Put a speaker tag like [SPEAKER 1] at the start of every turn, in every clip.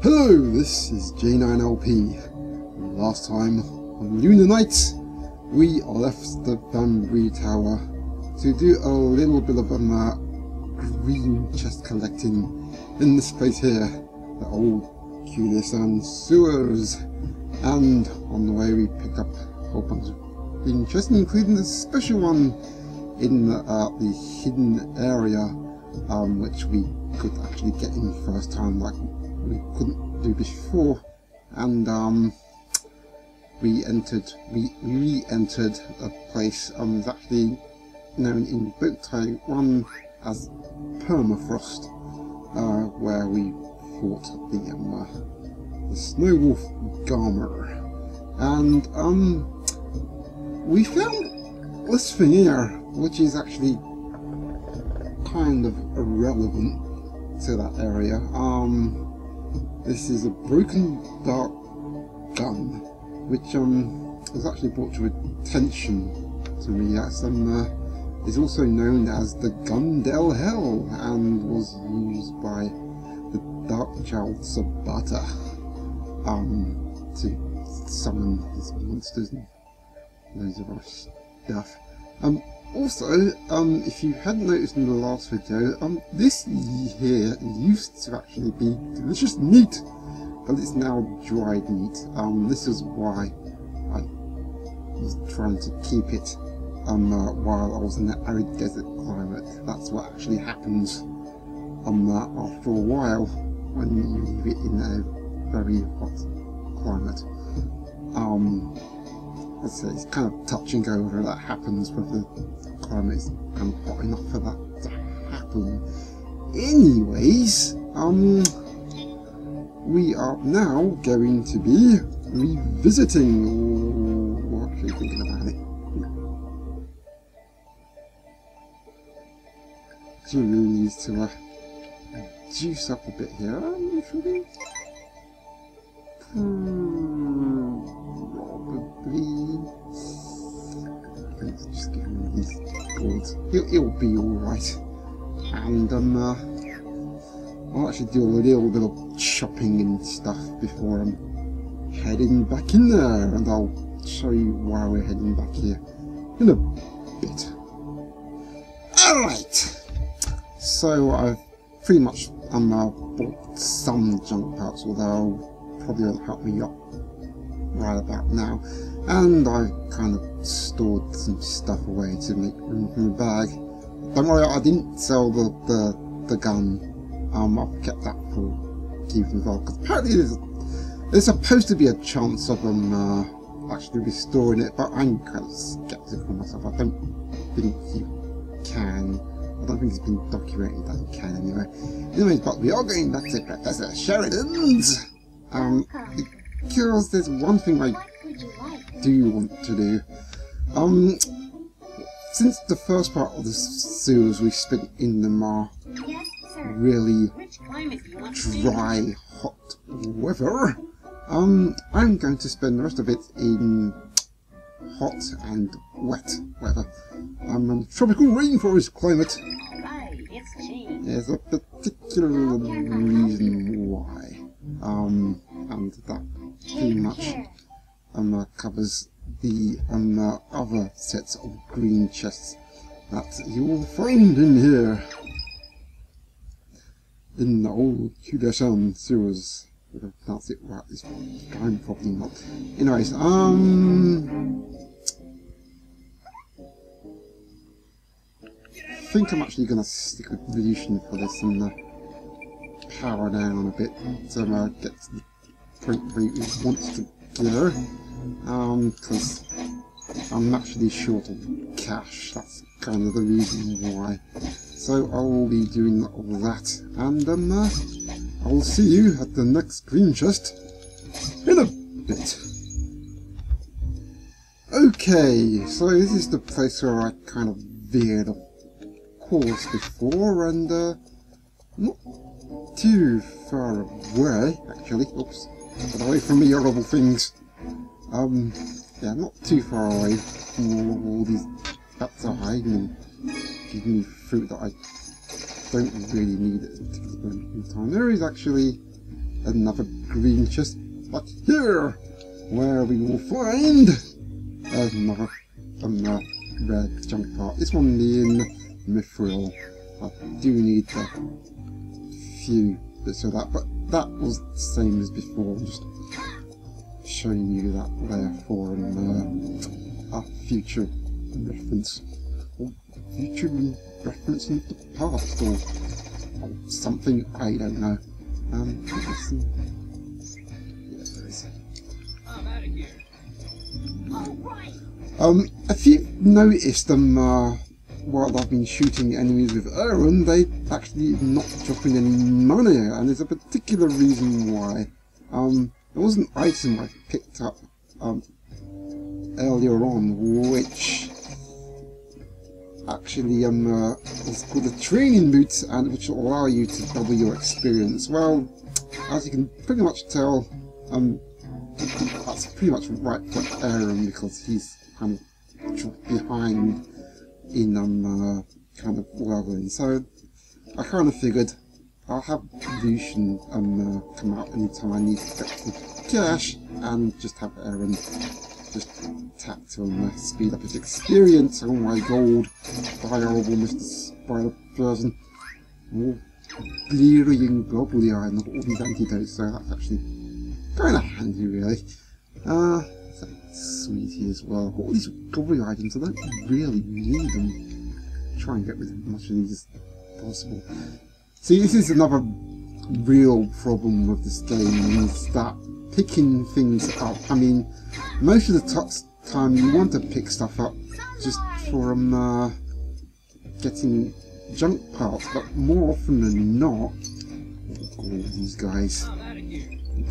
[SPEAKER 1] Hello, this is J9LP. Last time on Lunar Night, we left the Vambery Tower to do a little bit of green chest collecting in this place here, the old Sewage. And on the way we picked up a whole bunch of green chests, including the special one in the hidden area, which we could actually get in first time, like we couldn't do before. And we re-entered a place that's actually known in boat Taiwan as Permafrost, where we fought the Snow Wolf Garmer. And we found this thing here, which is actually kind of irrelevant to that area. This is a broken dark gun, which was actually brought to attention to me. That's is also known as the Gundel Hell, and was used by the Dark Child Sabata to summon these monsters and loads of other stuff. Also, if you hadn't noticed in the last video, this here used to actually be delicious meat, but it's now dried meat. This is why I was trying to keep it while I was in the arid desert climate. That's what actually happens after a while when you leave it in a very hot climate. Let's say it's kind of touch and go whether that happens, whether the climate is kind of hot enough for that to happen. Anyways, we are now going to be revisiting, or actually thinking about it. So we really need to juice up a bit here. Should we? Probably. Just give him these gourds. It'll be alright. And I'll actually do a little bit of shopping and stuff before I'm heading back in there, and I'll show you why we're heading back here in a bit. Alright! So I've pretty much bought some junk parts, although probably won't help me up right about now. And I've kind of stored some stuff away to make room for my bag. Don't worry, I didn't sell the gun. I've kept that for keeping as well, because apparently there's supposed to be a chance of actually restoring it, but I'm kind of skeptical myself. I don't think you can. I don't think it's been documented that you can anyway. Anyways, but we are going back to Professor Sheridan's, because there's one thing I do want to do. Since the first part of the series we spent in the really dry, hot weather, I'm going to spend the rest of it in hot and wet weather. Tropical rainforest climate. There's a particular reason why, and that pretty much covers the other sets of green chests that you will find in here, in the old Kudashan sewers. If I pronounce it right this time, probably not. Anyways, I think I'm actually going to stick with Revolution for this and power down a bit to get to the point where it wants to go, because I'm actually short of cash. That's kind of the reason why. So I will be doing all that, and I will see you at the next green chest in a bit. Okay, so this is the place where I kind of veered off course before, and not too far away, actually. Oops, get away from me, horrible things. Yeah, not too far away from all these bats are hiding and giving me fruit that I don't really need at this particular moment in time. There is actually another green chest, but here, where we will find another rare junk part. This one being mithril. I do need a few bits of that, but that was the same as before. I'm just showing you that there for a future reference, or future reference in the past, or something, I don't know. Let's see. Yeah, there is.
[SPEAKER 2] I'm out of here.
[SPEAKER 1] If you've noticed while I've been shooting enemies with Aaron, they actually not dropping any money, and there's a particular reason why. There was an item I picked up earlier on, which actually was called the training boot, and which will allow you to double your experience. Well, as you can pretty much tell, that's pretty much right for Aaron, because he's kind of dropped behind in kind of leveling. So I kind of figured I'll have Lucian come out anytime I need to get some cash, and just have Aaron just tap to speed up his experience. Oh my god, horrible Mr. Spider person. More bleary and gobbly eye, and all these antidotes, so that's actually kind of handy, really. Sweetie as well. All these gobbly items, I don't really need them. Try and get rid of as much of these as possible. See, this is another real problem with this game, is that picking things up. I mean, most of the time you want to pick stuff up just for getting junk parts, but more often than not, all these guys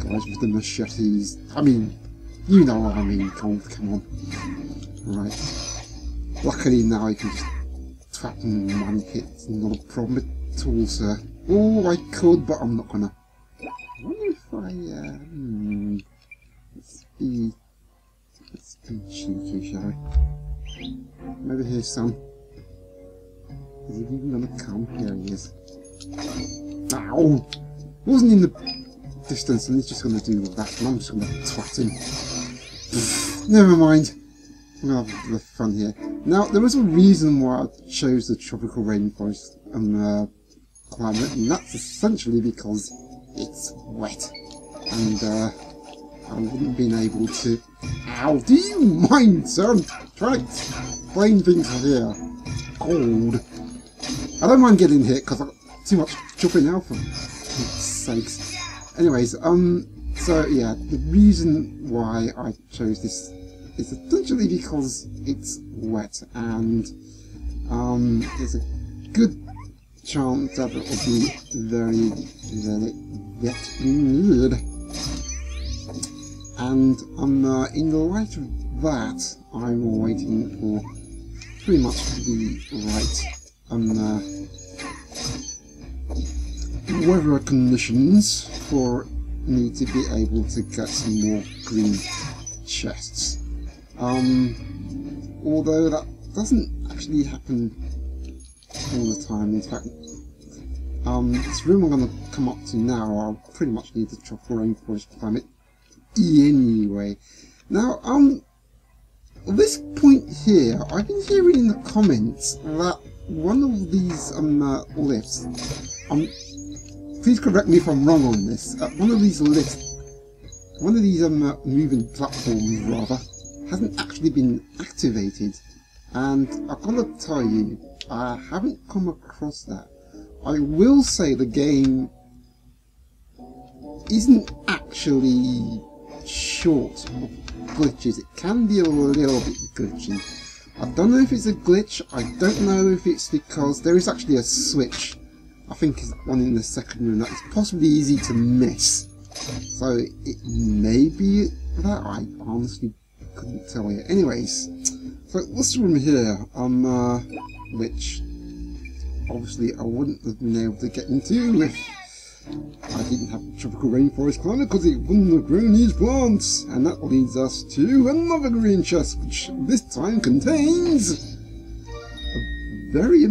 [SPEAKER 1] with the machetes. I mean, you know what I mean, Cold, come on. Right. Luckily now I can just trap them in one hit, it's not a problem at all, sir. Oh, I could, but I'm not gonna. I wonder if I, let's be cheeky, shall we? Maybe here's some. Is he even gonna come? Here he is. Ow! Wasn't in the distance, and he's just gonna do that, and I'm just gonna twat him. Never mind. I'm gonna have a bit of fun here. Now, there was a reason why I chose the tropical rainforest climate, and that's essentially because it's wet, and I wouldn't have been able to. Ow! Do you mind, sir? I'm trying to explain things here. Cold. I don't mind getting hit because I've got too much jumping out for sakes. Anyways, so yeah, the reason why I chose this is essentially because it's wet, and there's a good chance that it will be very, very wet indeed. And in the light of that, I'm waiting for pretty much the right weather conditions for me to be able to get some more green chests. Although that doesn't actually happen all the time. In fact, this room I'm going to come up to now, I'll pretty much need to tropical rainforest climate anyway. Now, at this point here, I've been hearing in the comments that one of these lifts, please correct me if I'm wrong on this, one of these moving platforms rather, hasn't actually been activated, and I've got to tell you, I haven't come across that. I will say the game isn't actually short of glitches. It can be a little bit glitchy. I don't know if it's a glitch, I don't know if it's because there is actually a switch, I think it's one in the second room, that is possibly easy to miss. So it may be that, I honestly couldn't tell you. Anyways, so this room here, which obviously I wouldn't have been able to get into if I didn't have the tropical rainforest climate, because it wouldn't have grown these plants. And that leads us to another green chest, which this time contains a very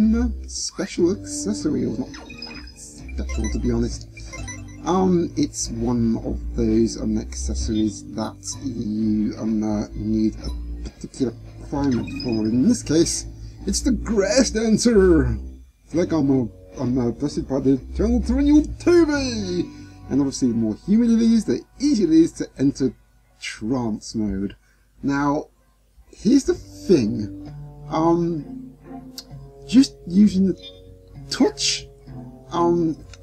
[SPEAKER 1] special accessory, or not special to be honest. It's one of those accessories that you need a particular climate for. In this case, it's the grass dancer. It's like I'm blessed by the channel to renew TV. And obviously, the more humid it is, the easier it is to enter trance mode. Now, here's the thing. Just using the touch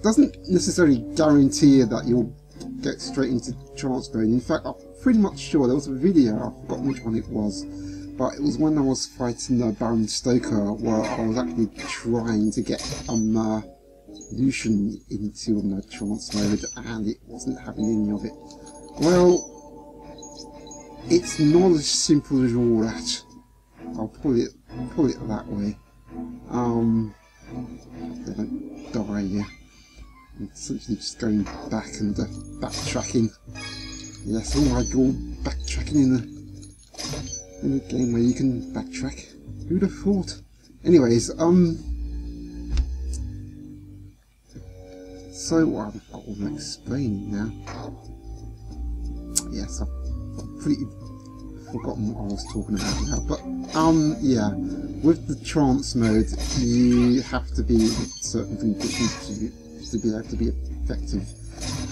[SPEAKER 1] doesn't necessarily guarantee that you'll get straight into trance mode. In fact, I'm pretty much sure there was a video, I've forgotten which one it was, but it was when I was fighting Baron Stoker, where I was actually trying to get Lucian into trance mode, and it wasn't having any of it. Well, it's not as simple as all that. I'll put it that way. They don't die here. I'm essentially just going back and backtracking. Yes, oh my god, backtracking in a game where you can backtrack. Who'd have thought? Anyways, so I've got all that explaining now. Yes, I've completely forgotten what I was talking about now, but yeah, with the trance mode you have to be in certain conditions to be able to be effective,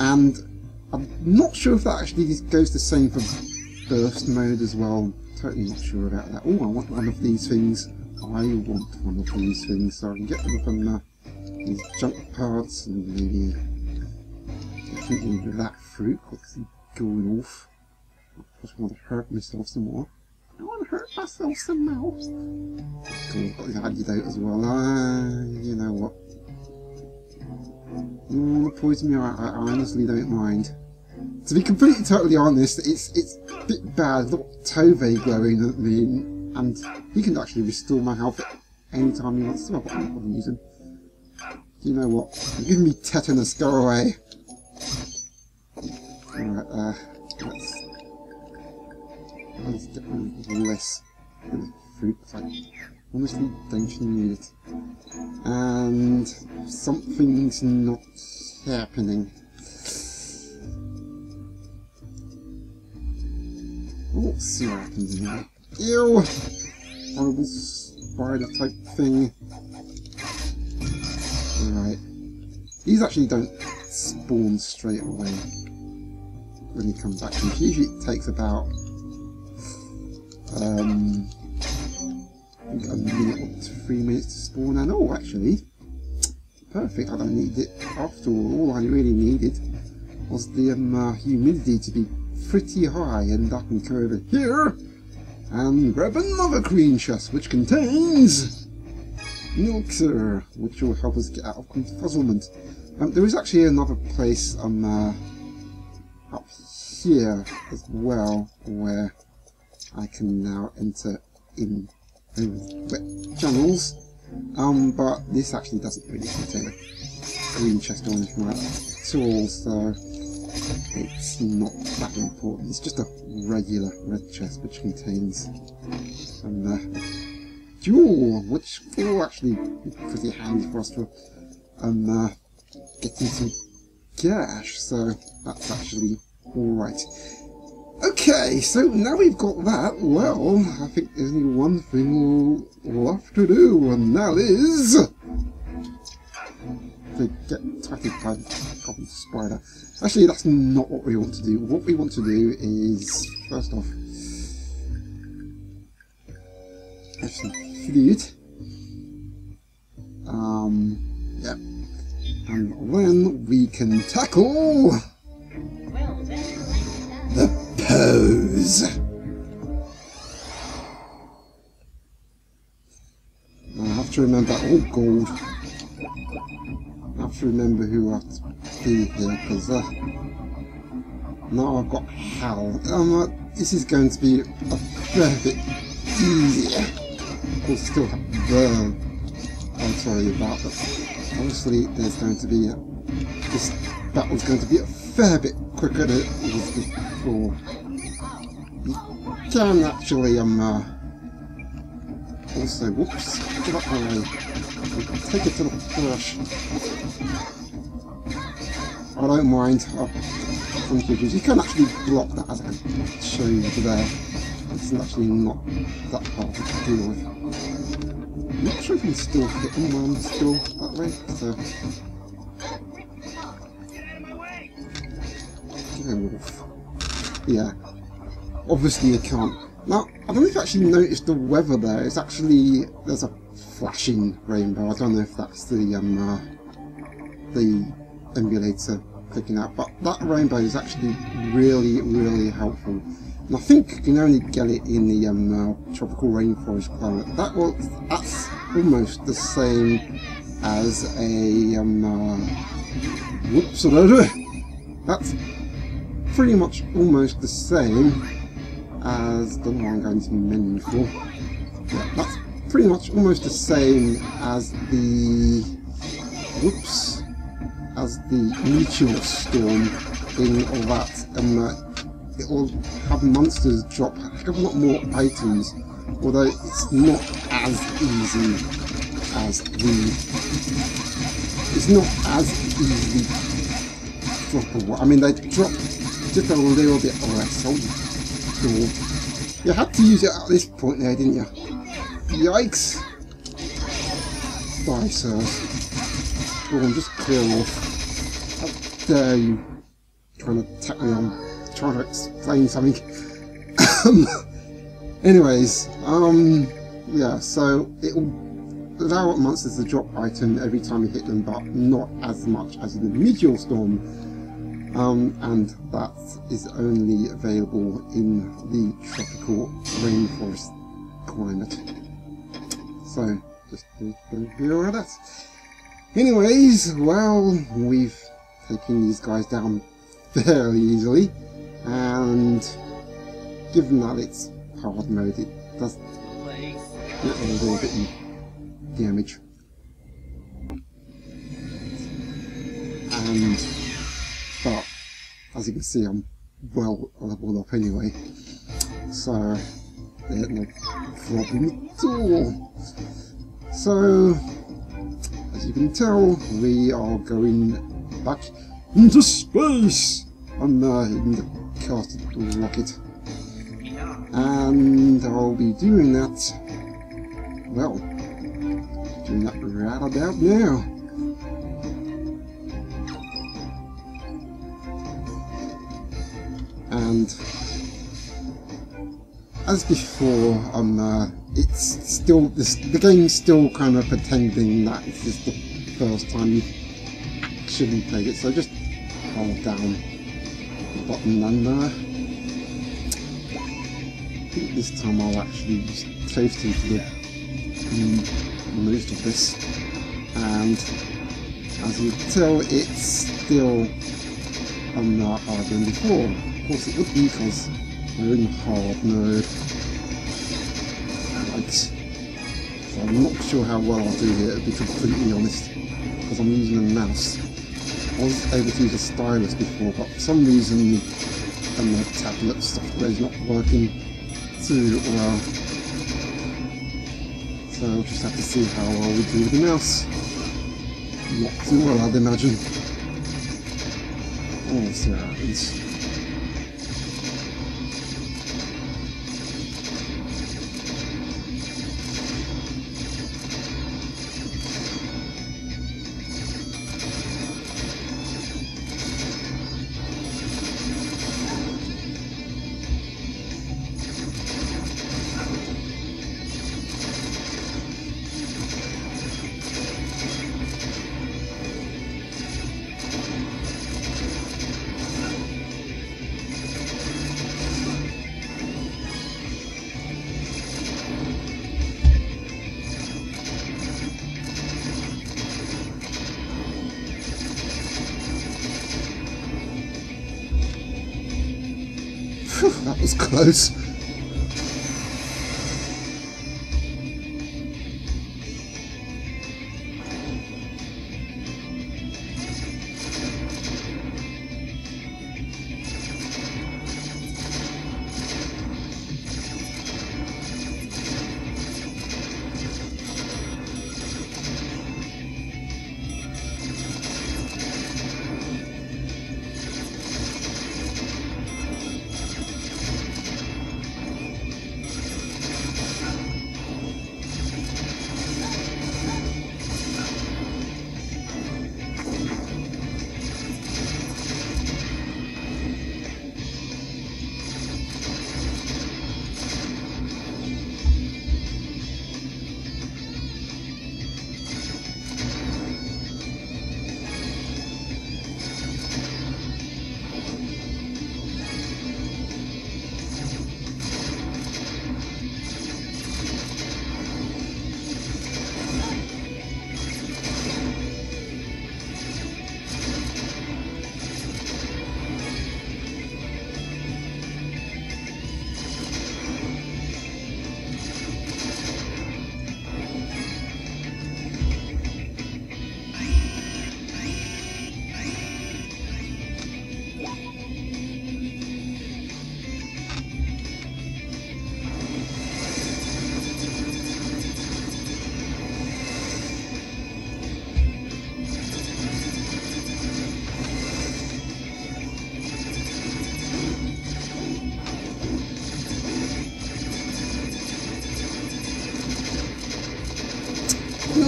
[SPEAKER 1] and I'm not sure if that actually goes the same for burst mode as well. Totally not sure about that. Oh, I want one of these things. I want one of these things, so I can get rid of them, these junk parts, and maybe definitely that fruit quickly going off. I just want to hurt myself some more. I want to hurt myself some more. Cool, got the antidote as well. You know what? You want to poison me? I honestly don't mind. To be completely totally honest, it's a bit bad. I've got Tove glowing at me, and he can actually restore my health at any time he wants to. I've got no problem using. You know what? You're giving me tetanus. Go away. Alright, let's get rid of less of the fruit. I honestly don't need it. And something's not happening. Oh, let's see what happens now. Ew! Horrible spider type thing. Alright. These actually don't spawn straight away when you come back. Usually it takes about I think a minute or 3 minutes to spawn, and oh, actually, perfect. I don't need it. After all I really needed was the humidity to be pretty high, and I can go over here and grab another green chest which contains Elixir, which will help us get out of confuzzlement. There is actually another place up here as well where I can now enter in wet channels, but this actually doesn't really contain a green chest or anything like that at all, so it's not that important. It's just a regular red chest which contains jewel, which will actually be pretty handy for us to getting some cash, so that's actually alright. Okay, so now we've got that, well, I think there's only one thing we'll have to do, and that is to get tatted by the spider. Actually, that's not what we want to do. What we want to do is, first off, have some food. Yeah. And then we can tackle the Poes. I have to remember, oh gold. I have to remember who I have to be here, because now I've got Hal. This is going to be a fair bit easier. Of course, I still have Burn. I'll tell you about that. Obviously, there's going to be this battle's going to be a fair bit quicker than it was before. You can actually also, whoops, get up my way. Take it to the brush. I don't mind. You can actually block that, as I can show you there. It's actually not that hard to deal with. I'm not sure if you can still hit them while I'm still that way. So. Yeah, obviously you can't. Now, I don't know if you actually noticed the weather there. It's actually, there's a flashing rainbow. I don't know if that's the emulator picking up, but that rainbow is actually really, really helpful. And I think you can only get it in the tropical rainforest climate. That's almost the same as a whoops, I don't know. That's pretty much almost the same as the one I'm going to menu for. Yeah, that's pretty much almost the same as the whoops, as the meteor storm in all that. It will have monsters drop a heck of a lot more items, although it's not as easy as it's not as easily droppable. I mean, they drop just a little bit less. You had to use it at this point there, didn't you? Yikes! Die, sirs. Go on, just clear off. How dare you trying to attack me on trying to explain something. Anyways, yeah, so it'll allow monsters to drop item every time you hit them, but not as much as in the meteor storm. And that is only available in the tropical rainforest climate. So, just be aware of that. Anyways, well, we've taken these guys down fairly easily, and given that it's hard mode, it does get a little bit of damage. But as you can see, I'm well leveled up anyway, so there's no problem at all. So, as you can tell, we are going back into space on in the casted rocket, and I'll be doing that, well, doing that right about now. And as before, it's still the game's still kind of pretending that this is the first time you've actually played it. So just hold down the button, and I think this time I'll actually just toast into the most of this. And as you can tell, it's still harder than before. Of course it would be, because we're in hard mode. So I'm not sure how well I'll do here, to be completely honest, because I'm using a mouse. I was able to use a stylus before, but for some reason the tablet software is not working too well. So I'll just have to see how well we do with the mouse. Not too well, I'd imagine. We'll see what happens. That was close.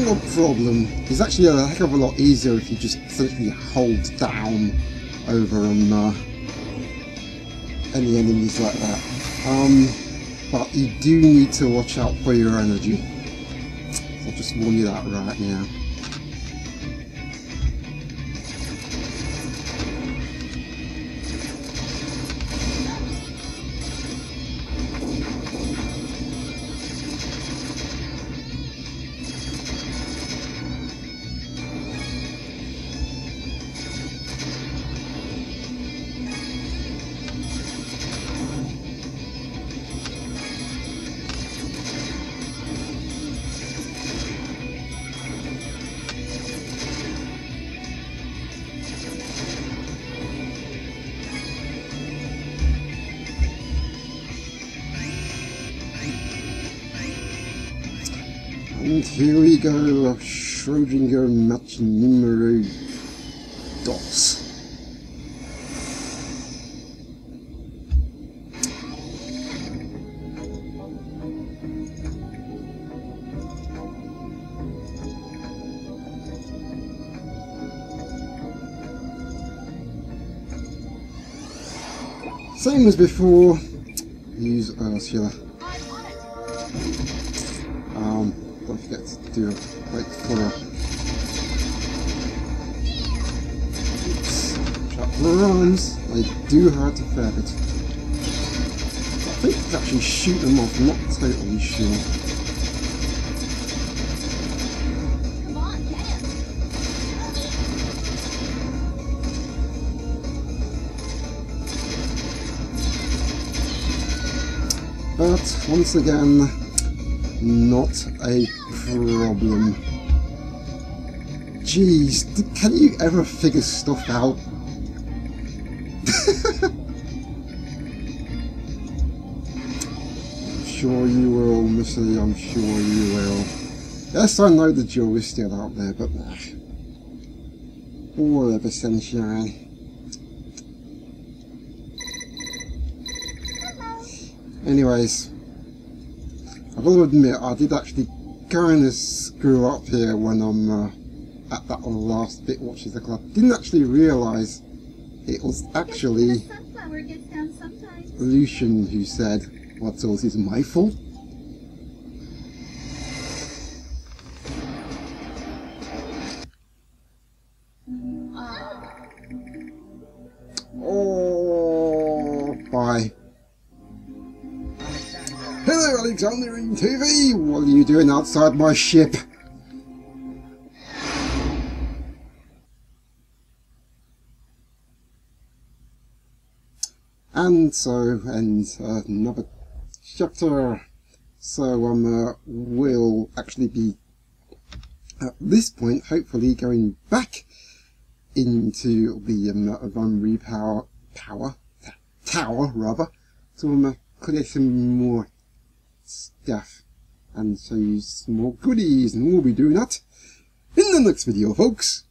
[SPEAKER 1] not a problem. It's actually a heck of a lot easier if you just essentially hold down over any enemies like that. But you do need to watch out for your energy. So I'll just warn you that right now. And here we go, Schrödinger match numero dos. Same as before, use Ursula. Don't forget to do a wait for a trap runs. They do hurt a fair bit. I think you can actually shoot them off, I'm not totally sure. But once again, not a problem. Jeez, can you ever figure stuff out? I'm sure you will, Missy, I'm sure you will. Yes, I know the jury's still out there, but whatever, sunshine. Anyways, I've got to admit, I did actually kind of screw up here when I'm at that last bit watching the club. Didn't actually realise it was actually Lucian who said, "What's all this, my fault?" Oh, bye. Hello, Alexander in TV! What are you doing outside my ship? And so ends another chapter. So we'll actually be at this point hopefully going back into the Vambery tower rather, to clear some more stuff and show you some more goodies, and we'll be doing that in the next video, folks.